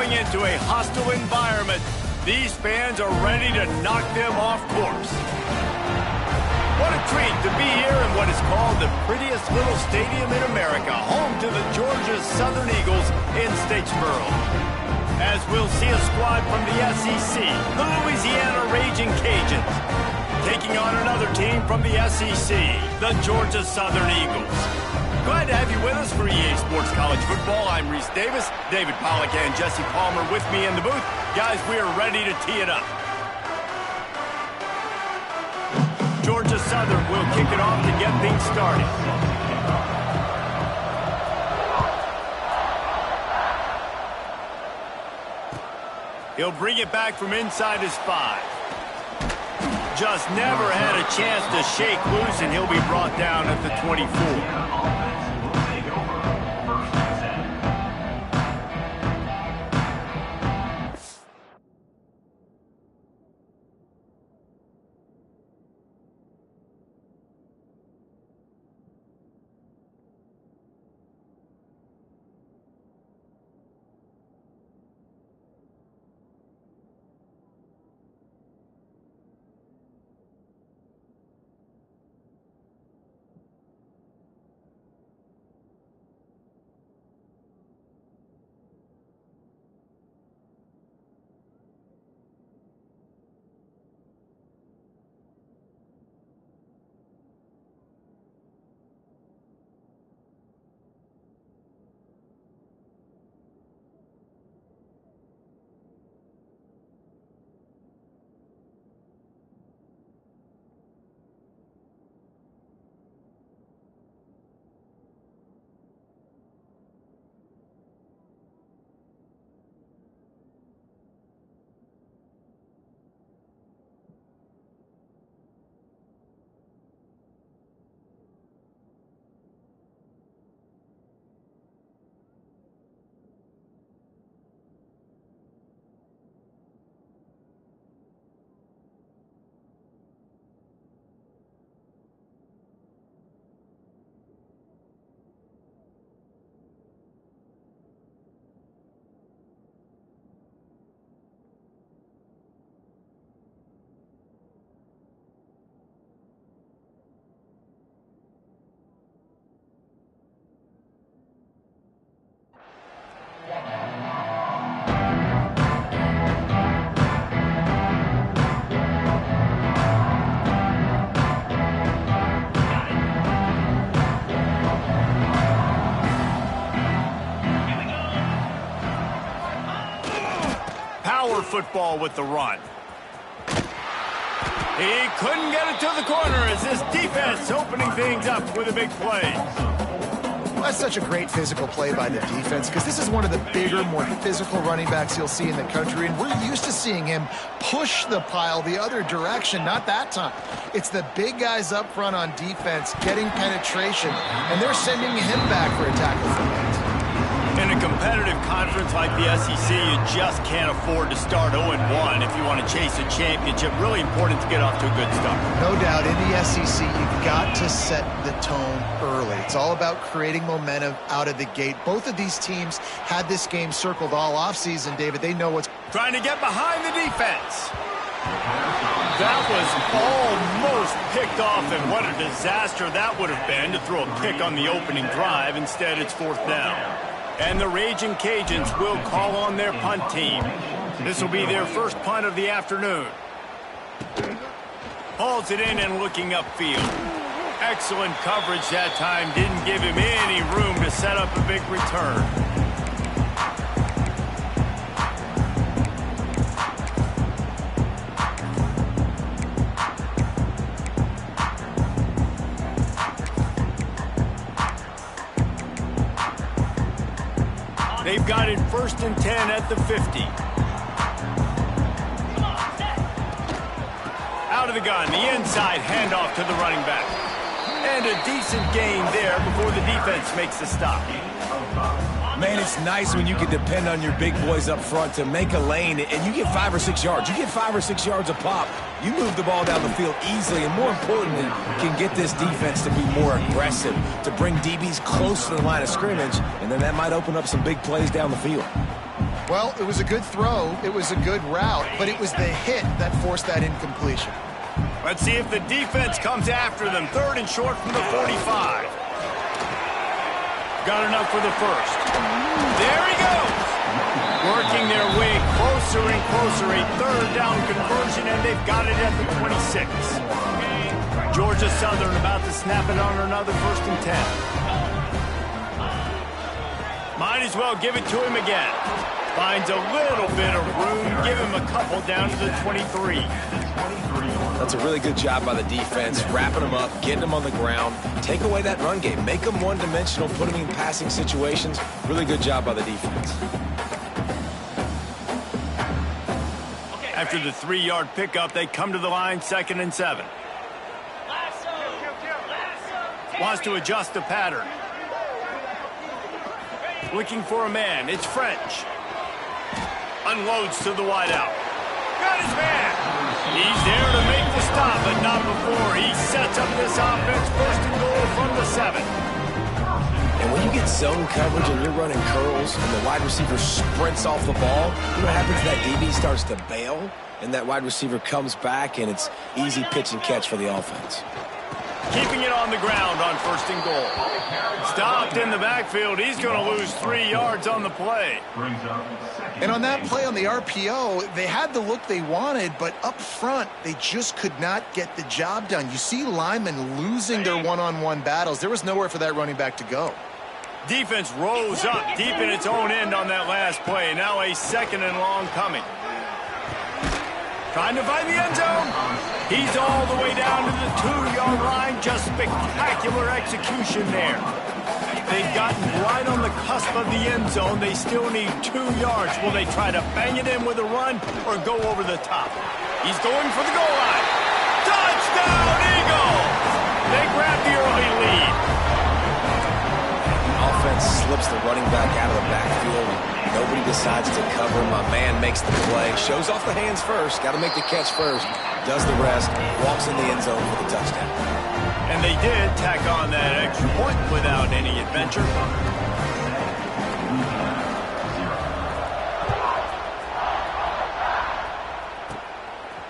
going into a hostile environment. These fans are ready to knock them off course. What a treat to be here in what is called the prettiest little stadium in America, home to the Georgia Southern Eagles in Statesboro. As we'll see a squad from the SEC, the Louisiana Ragin Cajuns, taking on another team from the SEC, the Georgia Southern Eagles. Glad to have you with us for EA Sports College Football. I'm Reese Davis, David Pollack and Jesse Palmer with me in the booth. Guys, we are ready to tee it up. Georgia Southern will kick it off to get things started. He'll bring it back from inside his 5. Just never had a chance to shake loose, and he'll be brought down at the 24. Football with the run. He couldn't get it to the corner as this defense opening things up with a big play. That's such a great physical play by the defense because this is one of the bigger, more physical running backs you'll see in the country, and we're used to seeing him push the pile the other direction. Not that time. It's the big guys up front on defense getting penetration, and they're sending him back for a tackle for that. In a competitive conference like the SEC, you just can't afford to start 0-1 if you want to chase a championship. Really important to get off to a good start. No doubt, in the SEC, you've got to set the tone early. It's all about creating momentum out of the gate. Both of these teams had this game circled all offseason, David. They know what's... Trying to get behind the defense. That was almost picked off, and what a disaster that would have been to throw a pick on the opening drive. Instead, it's 4th down. And the Ragin Cajuns will call on their punt team. This will be their first punt of the afternoon. Hauls it in and looking upfield. Excellent coverage that time. Didn't give him any room to set up a big return. They've got it 1st and 10 at the 50. Out of the gun, the inside handoff to the running back. And a decent gain there before the defense makes the stop. Man, it's nice when you can depend on your big boys up front to make a lane, and you get 5 or 6 yards. You get 5 or 6 yards a pop. You move the ball down the field easily, and more importantly, can get this defense to be more aggressive, to bring DBs close to the line of scrimmage, and then that might open up some big plays down the field. Well, it was a good throw. It was a good route, but it was the hit that forced that incompletion. Let's see if the defense comes after them. 3rd and short from the 45. Got enough for the first. There he goes. Working their way closer and closer. A 3rd down conversion, and they've got it at the 26. Georgia Southern about to snap it on another 1st and 10. Might as well give it to him again. Finds a little bit of room. Give him a couple down to the 23. That's a really good job by the defense, wrapping them up, getting them on the ground. Take away that run game. Make them one-dimensional, put them in passing situations. Really good job by the defense. After the 3-yard pickup, they come to the line, 2nd and 7. Wants to adjust the pattern. Looking for a man. It's French. Unloads to the wideout. Got his man. He's there to make the stop, but not before. He sets up this offense, 1st and goal from the 7. And when you get zone coverage and you're running curls and the wide receiver sprints off the ball, you know what happens? That DB starts to bail, and that wide receiver comes back, and it's easy pitch and catch for the offense. Keeping it on the ground on 1st and goal. Stopped in the backfield. He's going to lose 3 yards on the play. And on that play on the RPO, they had the look they wanted, but up front, they just could not get the job done. You see linemen losing their one-on-one battles. There was nowhere for that running back to go. Defense rose up deep in its own end on that last play. Now a 2nd and long coming. Trying to find the end zone. He's all the way down to the 2-yard line. Just spectacular execution there. They've gotten right on the cusp of the end zone. They still need 2 yards. Will they try to bang it in with a run or go over the top? He's going for the goal line. Touchdown, Eagles! They grab the early lead. Offense slips the running back out of the backfield. Nobody decides to cover. My man makes the play. Shows off the hands first. Got to make the catch first. Does the rest. Walks in the end zone for the touchdown. And they did tack on that extra point without any adventure.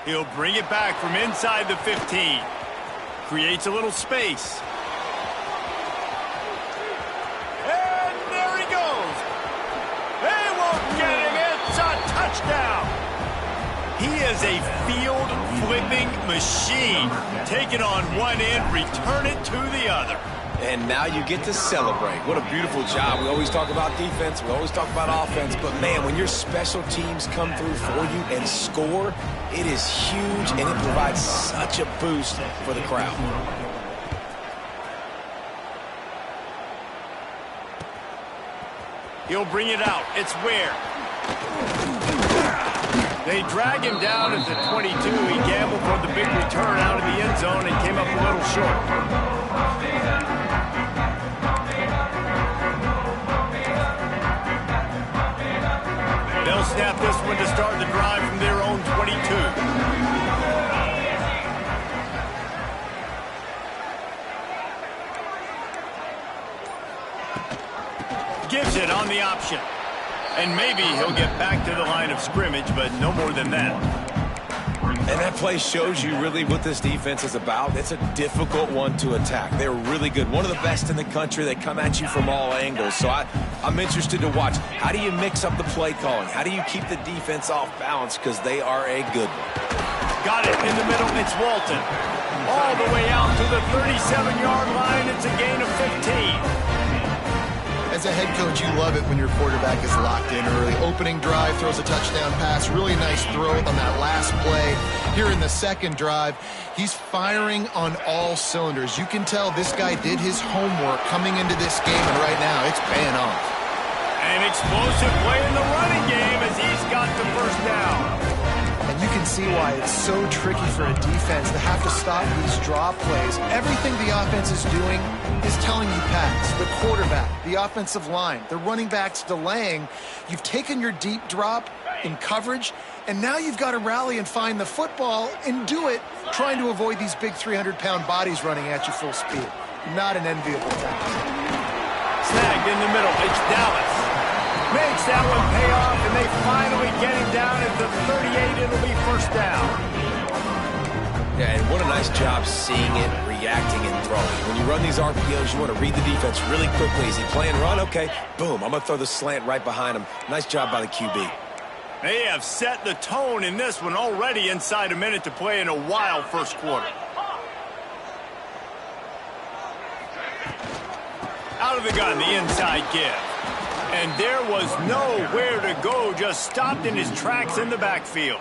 He'll bring it back from inside the 15. Creates a little space. And there he goes. They won't get him. It's a touchdown. He is a field-flipping machine. Take it on one end, return it to the other. And now you get to celebrate. What a beautiful job. We always talk about defense. We always talk about offense. But, man, when your special teams come through for you and score, it is huge, and it provides such a boost for the crowd. He'll bring it out. It's Ware. They drag him down at the 22. He gambled for the big return out of the end zone and came up a little short. They'll snap this one to start the drive from their own 22. Gives it on the option. And maybe he'll get back to the line of scrimmage, but no more than that. And that play shows you really what this defense is about. It's a difficult one to attack. They're really good. One of the best in the country. They come at you from all angles. So I'm interested to watch. How do you mix up the play calling? How do you keep the defense off balance? Because they are a good one. Got it in the middle. It's Walton. All the way out to the 37-yard line. It's a gain of 15. As a head coach, you love it when your quarterback is locked in early. Opening drive, throws a touchdown pass. Really nice throw on that last play. Here in the second drive, he's firing on all cylinders. You can tell this guy did his homework coming into this game, and right now it's paying off. An explosive play in the running game as he's got the first down. And you can see why it's so tricky for a defense to have to stop these draw plays. Everything the offense is doing is telling you pass. The quarterback, the offensive line, the running backs delaying. You've taken your deep drop in coverage, and now you've got to rally and find the football and do it trying to avoid these big 300-pound bodies running at you full speed. Not an enviable task. Snagged in the middle. It's Dallas. Makes that one pay off, and they finally get him down at the 38. It'll be first down. Yeah, and what a nice job seeing it, reacting, and throwing. When you run these RPOs, you want to read the defense really quickly. Is he playing run? Okay, boom, I'm going to throw the slant right behind him. Nice job by the QB. They have set the tone in this one already inside a minute to play in a wild first quarter. Out of the gun, the inside give. And there was nowhere to go, just stopped in his tracks in the backfield.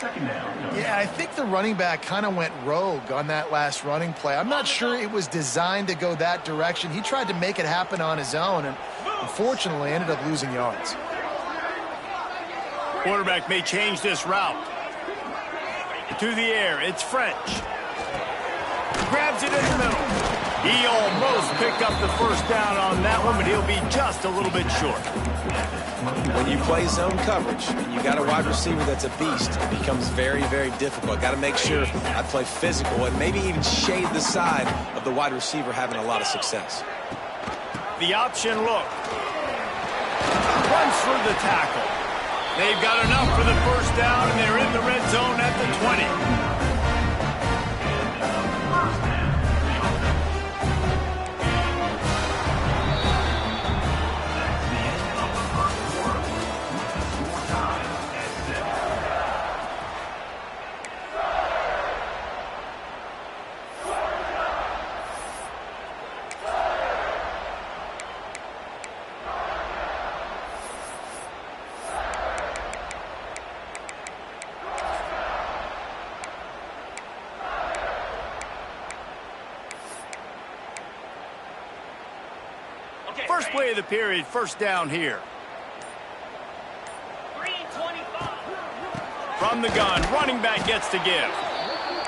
Yeah, I think the running back kind of went rogue on that last running play. I'm not sure it was designed to go that direction. He tried to make it happen on his own, and unfortunately ended up losing yards. Quarterback may change this route. To the air, it's French. Grabs it in the middle. He almost picked up the first down on that one, but he'll be just a little bit short. When you play zone coverage and you got a wide receiver that's a beast, it becomes very, very difficult. Got to make sure I play physical and maybe even shade the side of the wide receiver having a lot of success. The option look. Runs through the tackle. They've got enough for the first down, and they're in the red zone at the 20. First play of the period, first down here. From the gun, running back gets to give.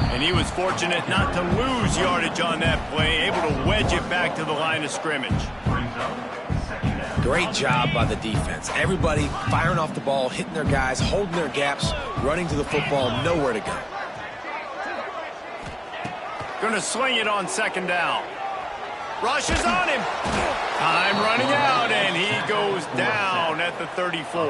And he was fortunate not to lose yardage on that play, able to wedge it back to the line of scrimmage. Great job by the defense. Everybody firing off the ball, hitting their guys, holding their gaps, running to the football, nowhere to go. Gonna sling it on second down. Rushes on him. Time running out, and he goes down at the 34.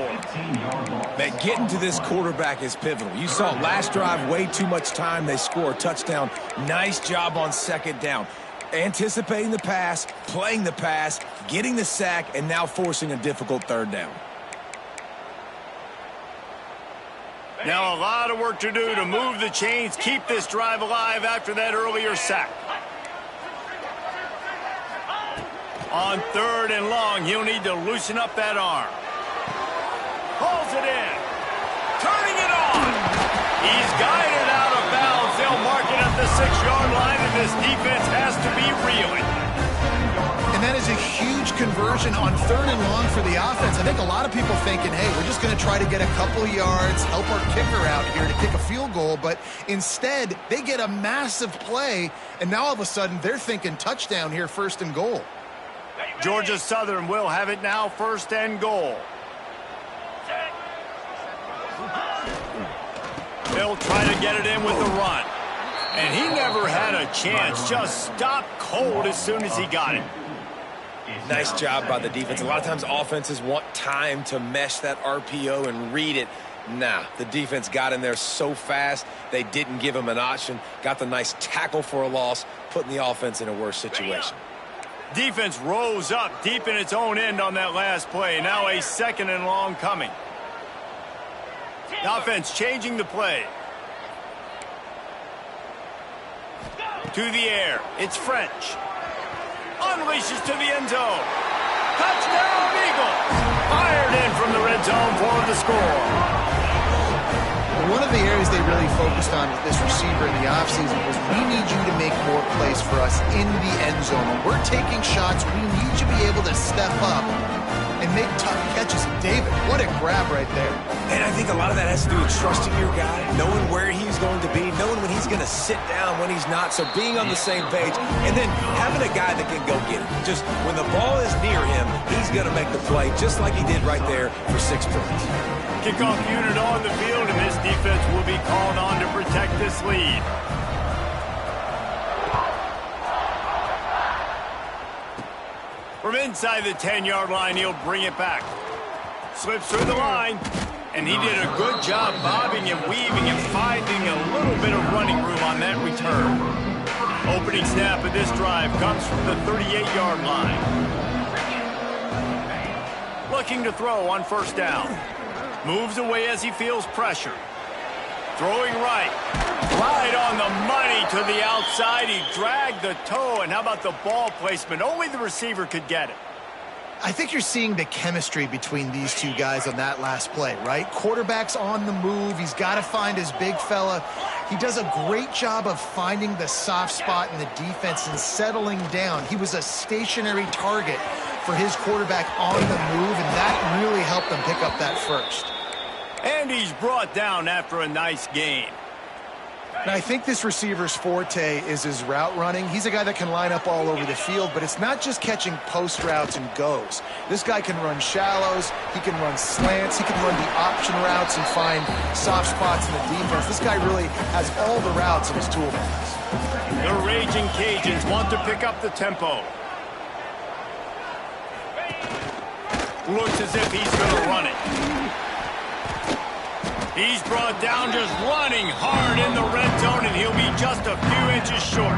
Man, getting to this quarterback is pivotal. You saw last drive, way too much time. They score a touchdown. Nice job on second down. Anticipating the pass, playing the pass, getting the sack, and now forcing a difficult third down. Now a lot of work to do to move the chains, keep this drive alive after that earlier sack. On third and long, he'll need to loosen up that arm. Pulls it in. Turning it on. He's guided out of bounds. They'll mark it at the 6-yard line, and this defense has to be reeling. And that is a huge conversion on third and long for the offense. I think a lot of people thinking, hey, we're just going to try to get a couple yards, help our kicker out here to kick a field goal. But instead, they get a massive play, and now all of a sudden they're thinking touchdown here, first and goal. Georgia Southern will have it now, first and goal. They'll try to get it in with the run. And he never had a chance, just stopped cold as soon as he got it. Nice job by the defense. A lot of times offenses want time to mesh that RPO and read it. Nah, the defense got in there so fast, they didn't give him an option. Got the nice tackle for a loss, putting the offense in a worse situation. Defense rose up deep in its own end on that last play. Now a second and long coming. The offense changing the play. To the air. It's French. Unleashes to the end zone. Touchdown, Eagles. Fired in from the red zone for the score. One of the areas they really focused on with this receiver in the offseason was we need you to make more plays for us in the end zone. When we're taking shots, we need you to be able to step up and make tough catches. David, what a grab right there. And I think a lot of that has to do with trusting your guy, knowing where he's going to be, knowing when he's going to sit down, when he's not, so being on the same page, and then having a guy that can go get it. Just when the ball is near him, he's going to make the play, just like he did right there for 6 points. Kickoff unit on the field, and this defense will be called on to protect this lead. From inside the 10-yard line, he'll bring it back. Slips through the line. And he did a good job bobbing and weaving and finding a little bit of running room on that return. Opening snap of this drive comes from the 38-yard line. Looking to throw on first down. Moves away as he feels pressure. Throwing right. Right on the money to the outside. He dragged the toe. And how about the ball placement? Only the receiver could get it. I think you're seeing the chemistry between these two guys on that last play, right? Quarterback's on the move. He's got to find his big fella. He does a great job of finding the soft spot in the defense and settling down. He was a stationary target for his quarterback on the move, and that really helped them pick up that first. And he's brought down after a nice gain. And I think this receiver's forte is his route running. He's a guy that can line up all over the field, but it's not just catching post routes and goes. This guy can run shallows, he can run slants, he can run the option routes and find soft spots in the defense. This guy really has all the routes in his toolbox. The Ragin' Cajuns want to pick up the tempo. Looks as if he's going to run it. He's brought down just running hard in the red zone, and he'll be just a few inches short.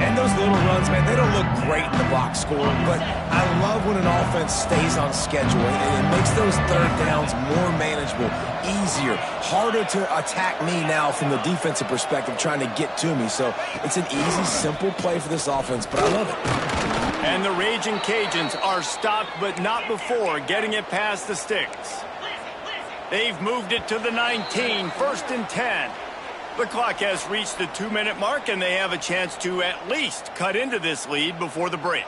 And those little runs, man, they don't look great in the box score, but I love when an offense stays on schedule, and it makes those third downs more manageable, easier, harder to attack me now from the defensive perspective trying to get to me. So it's an easy, simple play for this offense, but I love it. And the Ragin' Cajuns are stopped, but not before getting it past the sticks. They've moved it to the 19, 1st and 10. The clock has reached the 2-minute mark, and they have a chance to at least cut into this lead before the break.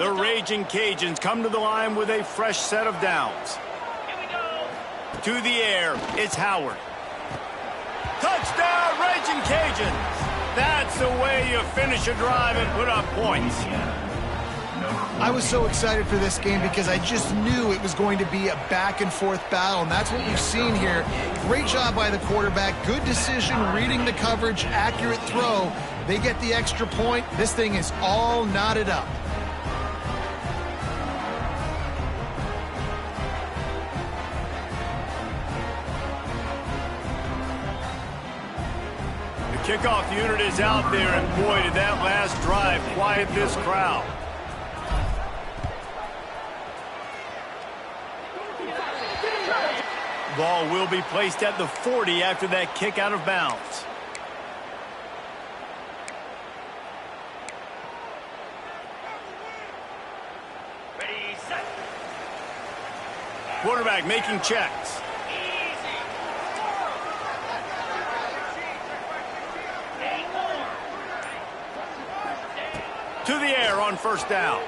The Ragin' Cajuns come to the line with a fresh set of downs. To the air, it's Howard. Touchdown, Ragin' Cajuns! That's the way you finish a drive and put up points. I was so excited for this game because I just knew it was going to be a back-and-forth battle, and that's what we've seen here. Great job by the quarterback. Good decision, reading the coverage, accurate throw. They get the extra point. This thing is all knotted up. The kickoff unit is out there, and boy, did that last drive quiet this crowd. Ball will be placed at the 40 after that kick out of bounds. Ready, set. Quarterback making checks. To the air on first down.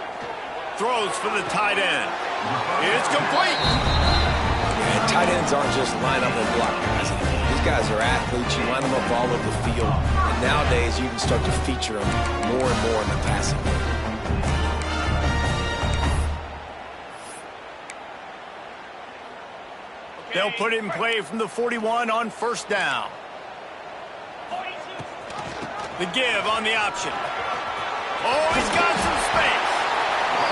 Throws for the tight end. It's complete. Tight ends aren't just line up and block guys. These guys are athletes. You line them up all over the field. And nowadays, you can start to feature them more and more in the passing game. They'll put it in play from the 41 on first down. The give on the option. Oh, he's got some space.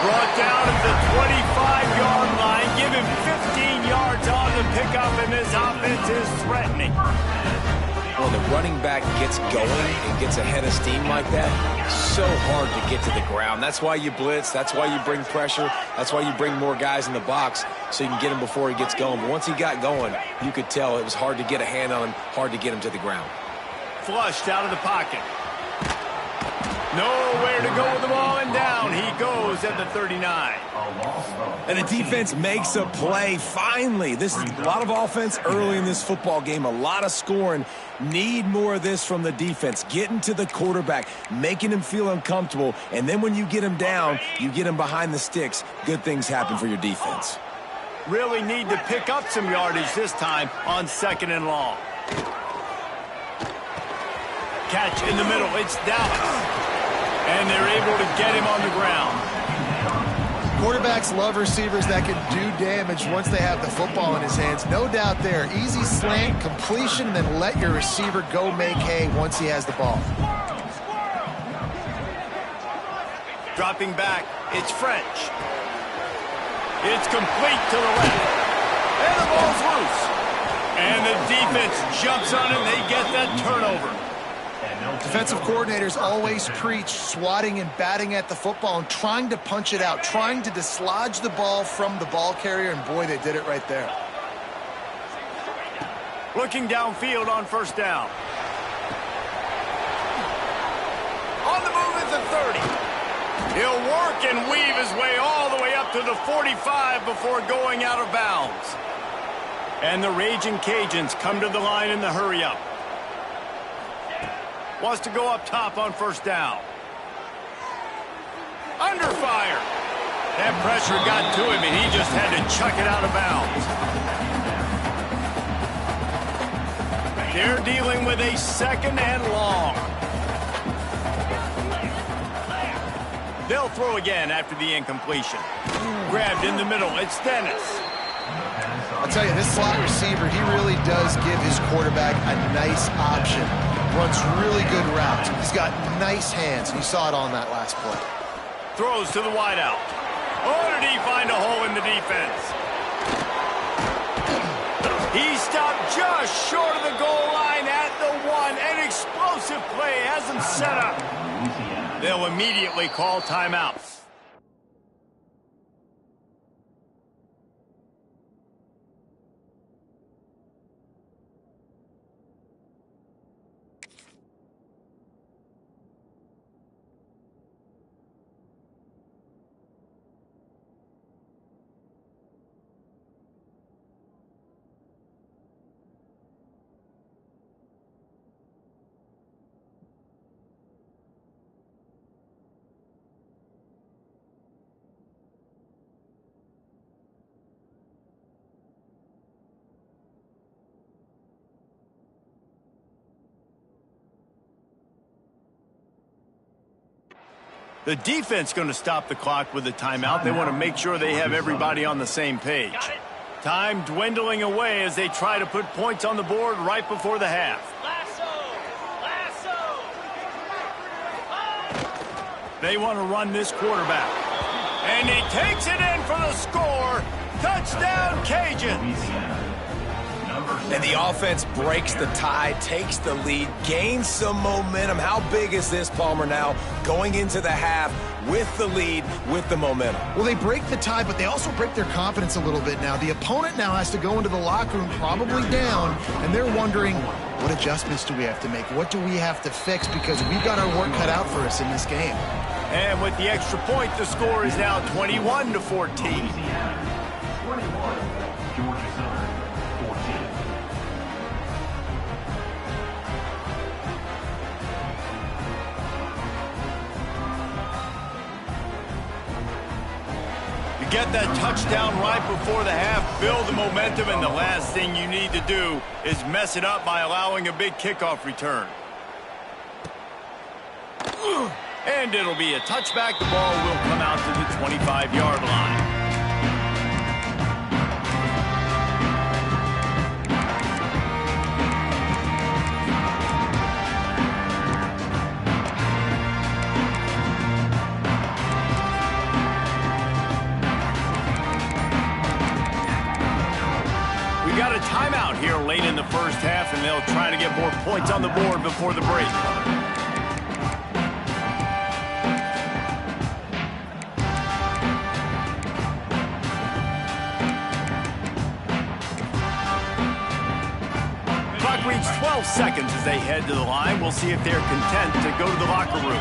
Brought down at the 25-yard line. Give him 15 yards on the pickup, and this offense is threatening. When the running back gets going and gets ahead of steam like that, so hard to get to the ground. That's why you blitz. That's why you bring pressure. That's why you bring more guys in the box so you can get him before he gets going. But once he got going, you could tell it was hard to get a hand on him, hard to get him to the ground. Flushed out of the pocket. Nowhere to go with the ball, and down he goes at the 39. And the defense makes a play, finally. This is a lot of offense early in this football game, a lot of scoring. Need more of this from the defense. Getting to the quarterback, making him feel uncomfortable, and then when you get him down, you get him behind the sticks. Good things happen for your defense. Really need to pick up some yardage this time on 2nd and long. Catch in the middle, it's Dallas. And they're able to get him on the ground. Quarterbacks love receivers that can do damage once they have the football in his hands. No doubt there. Easy slant, completion, then let your receiver go make hay once he has the ball. Dropping back, it's French. It's complete to the left. And the ball's loose. And the defense jumps on it, and they get that turnover. Defensive coordinators always preach swatting and batting at the football and trying to punch it out, trying to dislodge the ball from the ball carrier, and boy, they did it right there. Looking downfield on first down. On the move at the 30. He'll work and weave his way all the way up to the 45 before going out of bounds. And the Ragin Cajuns come to the line in the hurry-up. Wants to go up top on first down. Under fire. That pressure got to him, and he just had to chuck it out of bounds. They're dealing with a second and long. They'll throw again after the incompletion. Grabbed in the middle. It's Dennis. I'll tell you, this slot receiver, he really does give his quarterback a nice option. Runs really good routes. He's got nice hands. You saw it on that last play. Throws to the wideout. Oh, did he find a hole in the defense? He stopped just short of the goal line at the 1. An explosive play has him set up. They'll immediately call timeouts. The defense going to stop the clock with a timeout. They want to make sure they have everybody on the same page. Time dwindling away as they try to put points on the board right before the half. They want to run this quarterback. And he takes it in for the score. Touchdown, Cajuns. And the offense breaks the tie, takes the lead, gains some momentum. How big is this, Palmer, now going into the half with the lead, with the momentum? Well, they break the tie, but they also break their confidence a little bit now. The opponent now has to go into the locker room probably down, and they're wondering, what adjustments do we have to make? What do we have to fix? Because we've got our work cut out for us in this game. And with the extra point, the score is now 21-14. Get that touchdown right before the half, build the momentum, and the last thing you need to do is mess it up by allowing a big kickoff return. And it'll be a touchback. The ball will come out to the 25-yard line. Got a timeout here late in the first half, and they'll try to get more points on the board before the break. Clock reads 12 seconds as they head to the line. We'll see if they're content to go to the locker room.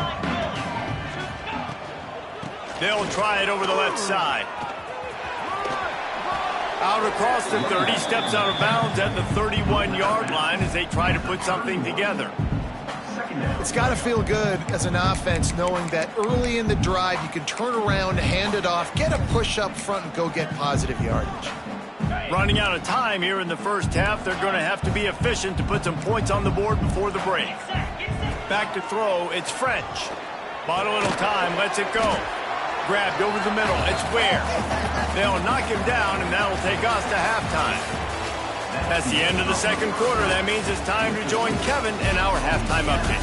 They'll try it over the left side. Out across the 30, steps out of bounds at the 31-yard line as they try to put something together. It's got to feel good as an offense knowing that early in the drive you can turn around, hand it off, get a push up front, and go get positive yardage. Running out of time here in the first half, they're going to have to be efficient to put some points on the board before the break. Back to throw, it's French. Bought a little time, lets it go. Grabbed over the middle, it's Ware. They'll knock him down, and that'll take us to halftime. That's the end of the second quarter. That means it's time to join Kevin in our halftime update.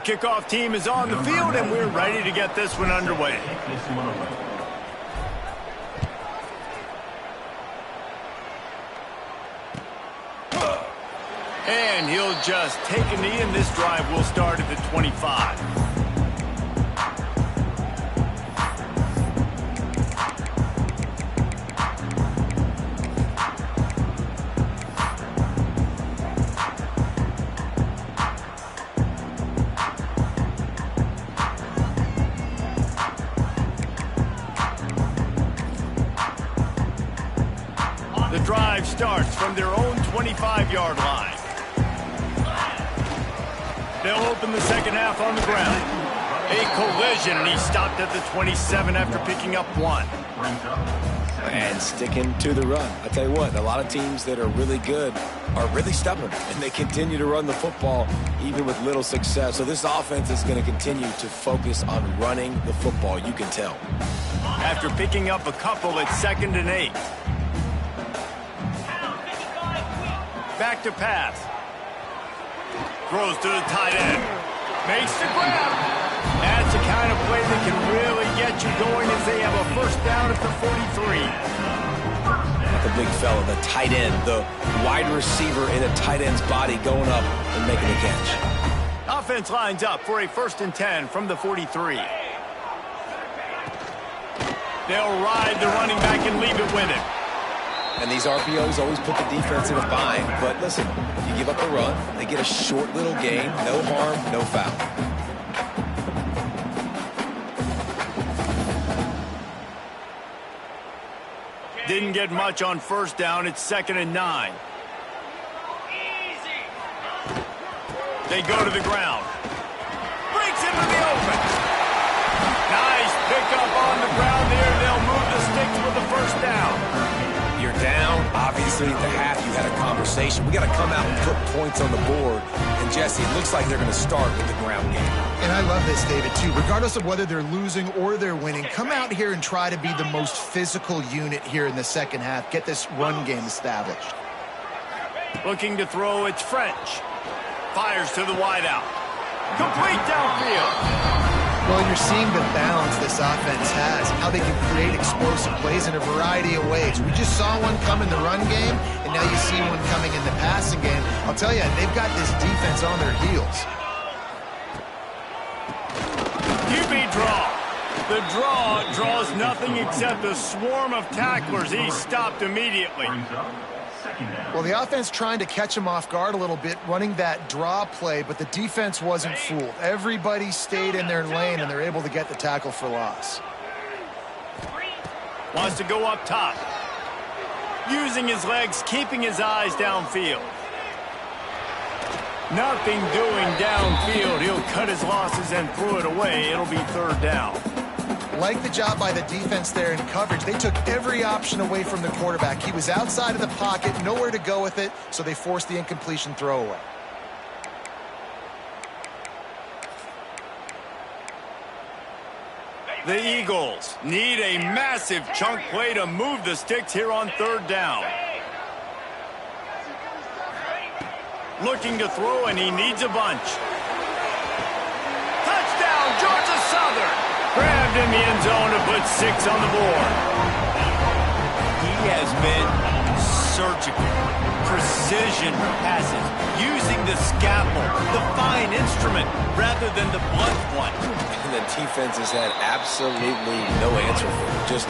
Kickoff team is on the field, and we're ready to get this one underway. And he'll just take a knee, and this drive will start at the 25. The drive starts from their own 25-yard line. They'll open the second half on the ground. A collision, and he stopped at the 27 after picking up 1. And sticking to the run. I tell you what, a lot of teams that are really good are really stubborn, and they continue to run the football even with little success. So this offense is going to continue to focus on running the football, you can tell. After picking up a couple at 2nd and 8. Back to pass. Throws to the tight end. Makes the grab. That's the kind of play that can really get you going as they have a first down at the 43. The big fella, the tight end, the wide receiver in a tight end's body going up and making the catch. Offense lines up for a 1st and 10 from the 43. They'll ride the running back and leave it with him. And these RPOs always put the defense in a bind. But listen, if you give up the run, they get a short little gain. No harm, no foul. Didn't get much on first down. It's 2nd and 9. They go to the ground. Breaks into the open. Nice pickup on the ground there. They'll move the sticks with the first down. You're down. Obviously, at the half, you had a conversation. We got to come out and put points on the board. And, Jesse, it looks like they're going to start with the ground game. And I love this, David, too. Regardless of whether they're losing or they're winning, come out here and try to be the most physical unit here in the second half. Get this run game established. Looking to throw, it's French. Fires to the wideout. Complete downfield. Well, you're seeing the balance this offense has, how they can create explosive plays in a variety of ways. We just saw one come in the run game, and now you see one coming in the passing game. I'll tell you, they've got this defense on their heels. QB draw. The draw draws nothing except a swarm of tacklers. He's stopped immediately. Well, the offense trying to catch him off guard a little bit, running that draw play, but the defense wasn't fooled. Everybody stayed in their lane, and they're able to get the tackle for loss. Wants to go up top. Using his legs, keeping his eyes downfield. Nothing doing downfield. He'll cut his losses and throw it away. It'll be 3rd down. Like the job by the defense there in coverage. They took every option away from the quarterback. He was outside of the pocket, nowhere to go with it, so they forced the incompletion throwaway. The Eagles need a massive chunk play to move the sticks here on 3rd down. Looking to throw, and he needs a bunch. Touchdown, Georgia Southern! Grabbed in the end zone to put 6 on the board. He has been surgical. Precision passes. Using the scalpel, the fine instrument, rather than the blunt one. And the defense has had absolutely no answer for him. Just,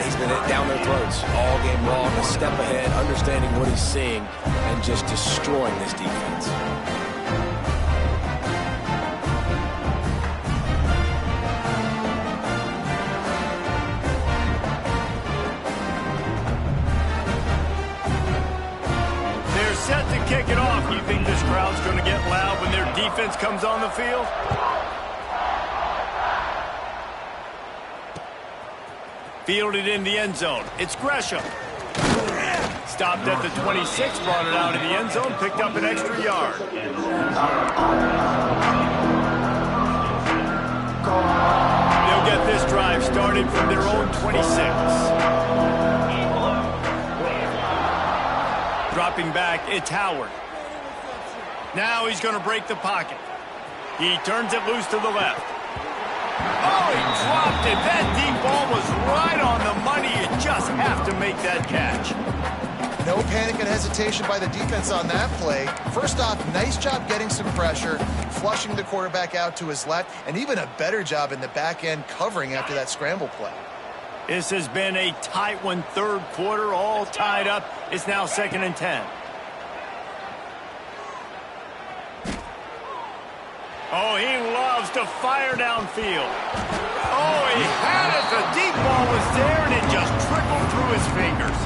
he's been down their throats all game long, a step ahead, understanding what he's seeing, and just destroying this defense. Set to kick it off. You think this crowd's going to get loud when their defense comes on the field? Fielded in the end zone. It's Gresham. Stopped at the 26, brought it out of the end zone, picked up an extra yard. They'll get this drive started from their own 26. Dropping back, it's Howard. Now he's going to break the pocket. He turns it loose to the left. Oh, he dropped it. That deep ball was right on the money. You just have to make that catch. No panic and hesitation by the defense on that play. First off, nice job getting some pressure, flushing the quarterback out to his left, and even a better job in the back end covering after that scramble play. This has been a tight one, third quarter, all tied up. It's now 2nd and 10. Oh, he loves to fire downfield. Oh, he had it. The deep ball was there, and it just trickled through his fingers.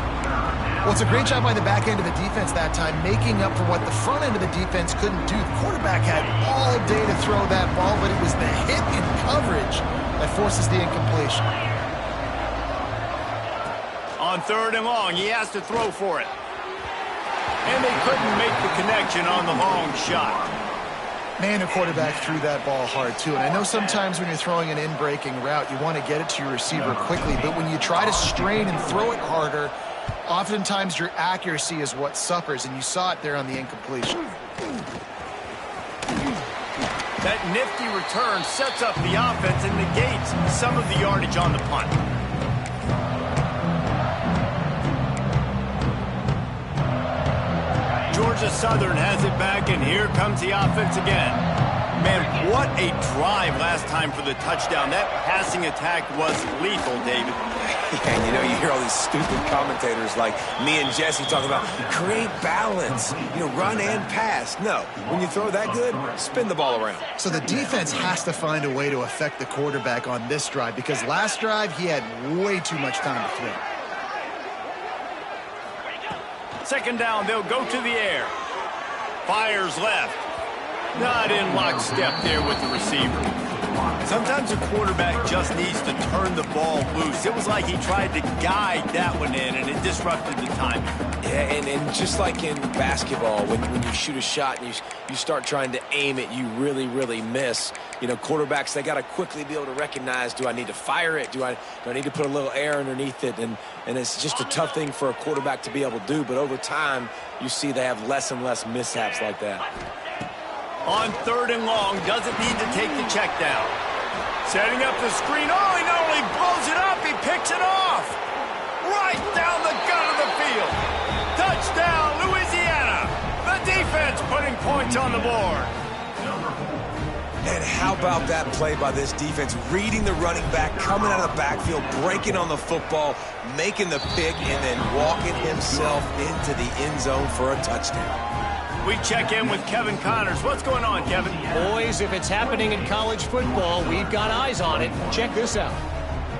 Well, it's a great job by the back end of the defense that time, making up for what the front end of the defense couldn't do. The quarterback had all day to throw that ball, but it was the hit in coverage that forces the incompletion. On 3rd and long, he has to throw for it. And they couldn't make the connection on the long shot. Man, the quarterback threw that ball hard, too. And I know sometimes when you're throwing an in-breaking route, you want to get it to your receiver quickly. But when you try to strain and throw it harder, oftentimes your accuracy is what suffers. And you saw it there on the incompletion. That nifty return sets up the offense and negates some of the yardage on the punt. Georgia Southern has it back, and here comes the offense again. Man, what a drive last time for the touchdown. That passing attack was lethal, David. And, you know, you hear all these stupid commentators like me and Jesse talking about create balance, run and pass. No, when you throw that good, spin the ball around. So the defense has to find a way to affect the quarterback on this drive because last drive he had way too much time to throw. 2nd down, they'll go to the air. Fires left. Not in lockstep there with the receiver. Sometimes a quarterback just needs to turn the ball loose. It was like he tried to guide that one in, and it disrupted the timing. Yeah, and just like in basketball, when you shoot a shot and you start trying to aim it, you really, really miss. Quarterbacks, they got to quickly be able to recognize, do I need to fire it? Do I need to put a little air underneath it? And it's just a tough thing for a quarterback to be able to do. But over time, you see they have less and less mishaps like that. On 3rd and long, doesn't need to take the check down. Setting up the screen. Oh, he not only blows it up, he picks it off. Right down the gut of the field. Touchdown, Louisiana. The defense putting points on the board. And how about that play by this defense? Reading the running back, coming out of the backfield, breaking on the football, making the pick, and then walking himself into the end zone for a touchdown. We check in with Kevin Connors. What's going on, Kevin? Boys, if it's happening in college football, we've got eyes on it. Check this out.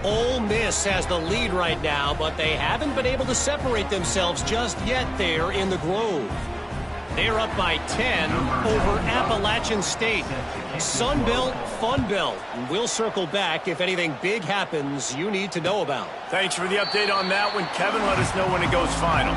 Ole Miss has the lead right now, but they haven't been able to separate themselves just yet there in the Grove. They're up by 10 over Appalachian State. Sun Belt, Fun Belt. We'll circle back if anything big happens you need to know about. Thanks for the update on that one, Kevin. Let us know when it goes final.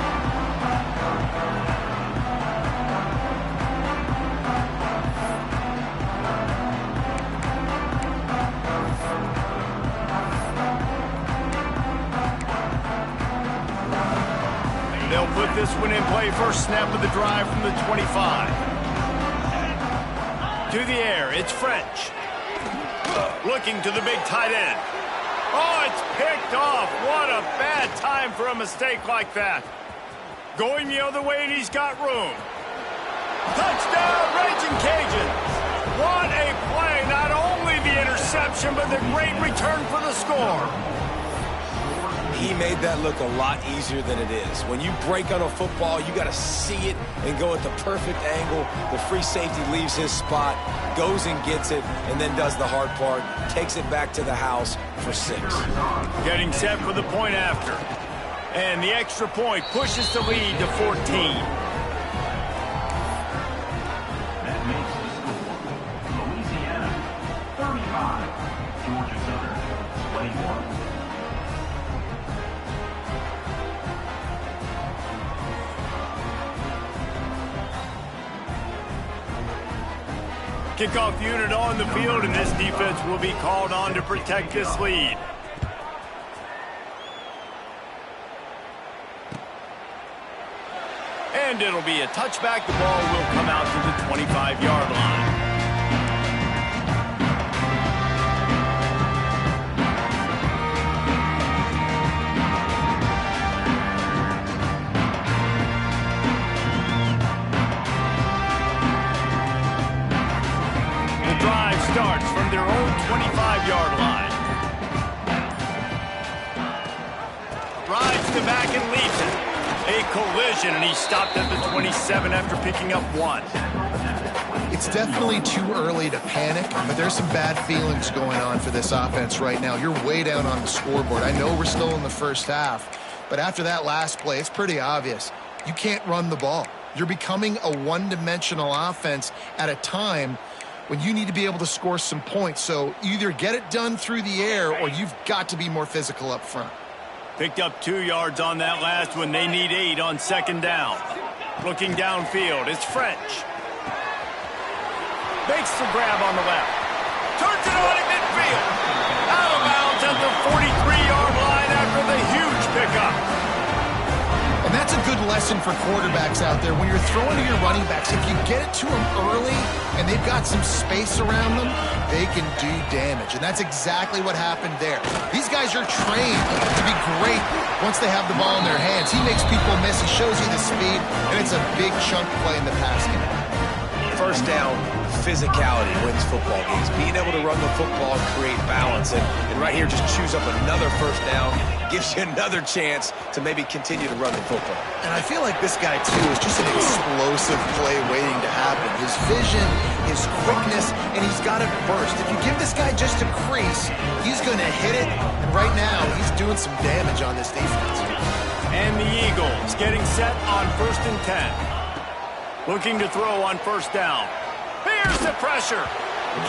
They'll put this one in play. First snap of the drive from the 25. To the air, it's French. Looking to the big tight end. Oh, it's picked off. What a bad time for a mistake like that. Going the other way, and he's got room. Touchdown, Ragin' Cajuns. What a play. Not only the interception, but the great return for the score. He made that look a lot easier than it is. When you break on a football, you got to see it and go at the perfect angle. The free safety leaves his spot, goes and gets it, and then does the hard part, takes it back to the house for 6. Getting set for the point after. And the extra point pushes the lead to 14. That makes the score Louisiana 35, Georgia Southern 21. Kickoff unit on the field, and this defense will be called on to protect this lead. And it'll be a touchback. The ball will come out to the 25-yard line. 25-yard line. Rides the back and leaves it. A collision, and he stopped at the 27 after picking up 1. It's definitely too early to panic, but there's some bad feelings going on for this offense right now. You're way down on the scoreboard. I know we're still in the first half, but after that last play, it's pretty obvious. You can't run the ball. You're becoming a one-dimensional offense at a time when you need to be able to score some points. So either get it done through the air or you've got to be more physical up front. Picked up 2 yards on that last one. They need 8 on second down. Looking downfield, it's French. Makes the grab on the left. Turns it on at midfield. Out of bounds at the 43-yard line after the huge pickup. And that's a good lesson for quarterbacks out there. When you're throwing to your running backs, if you get it to them early and they've got some space around them, they can do damage. And that's exactly what happened there. These guys are trained to be great once they have the ball in their hands. He makes people miss. He shows you the speed, and it's a big chunk play in the pass game. First down, physicality wins football games. Being able to run the football and create balance. And right here, just choose up another first down. Gives you another chance to maybe continue to run the football. And I feel like this guy, too, is just an explosive play waiting to happen. His vision, his quickness, and he's got it burst. If you give this guy just a crease, he's going to hit it. And right now, he's doing some damage on this defense. And the Eagles getting set on 1st and 10. Looking to throw on first down. Here's the pressure.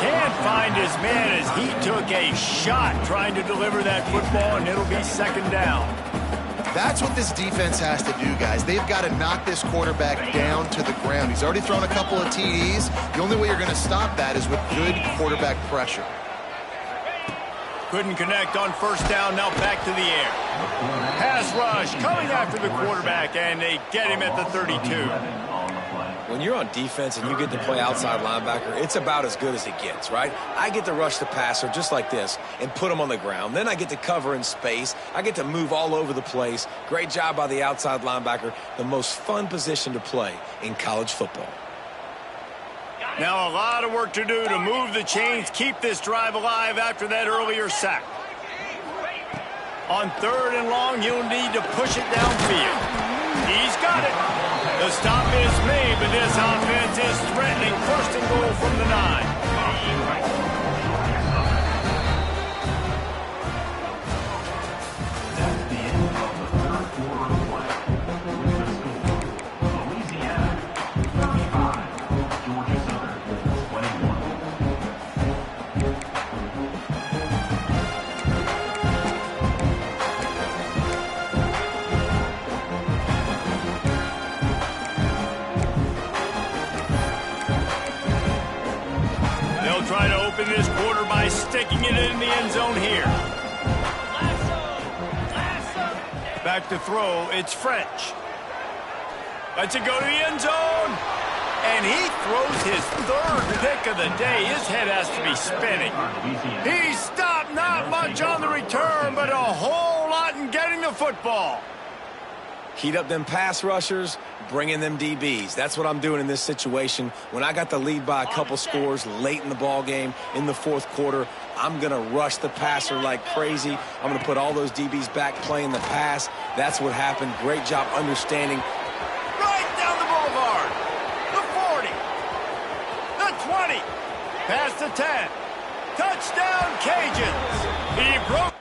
Can't find his man as he took a shot trying to deliver that football, and it'll be second down. That's what this defense has to do, guys. They've got to knock this quarterback down to the ground. He's already thrown a couple of TDs. The only way you're going to stop that is with good quarterback pressure. Couldn't connect on first down, now back to the air. Pass rush coming after the quarterback, and they get him at the 32. When you're on defense and you get to play outside linebacker, it's about as good as it gets, right? I get to rush the passer just like this and put him on the ground. Then I get to cover in space. I get to move all over the place. Great job by the outside linebacker. The most fun position to play in college football. Now a lot of work to do to move the chains, keep this drive alive after that earlier sack. On 3rd and long, he'll need to push it downfield. He's got it. The stop is made, but this offense is threatening 1st and goal from the 9. That's the end of the 3rd quarter of play. With the score, Louisiana 35, Georgia Southern 21. Try to open this quarter by sticking it in the end zone here. Back to throw, it's French. Lets it go to the end zone. And he throws his 3rd pick of the day. His head has to be spinning. He stopped not much on the return, but a whole lot in getting the football. Heat up them pass rushers, bring in them DBs. That's what I'm doing in this situation. When I got the lead by a couple scores late in the ball game, in the 4th quarter, I'm going to rush the passer like crazy. I'm going to put all those DBs back playing the pass. That's what happened. Great job understanding. Right down the boulevard. The 40. The 20. Past the 10. Touchdown, Cajuns. He broke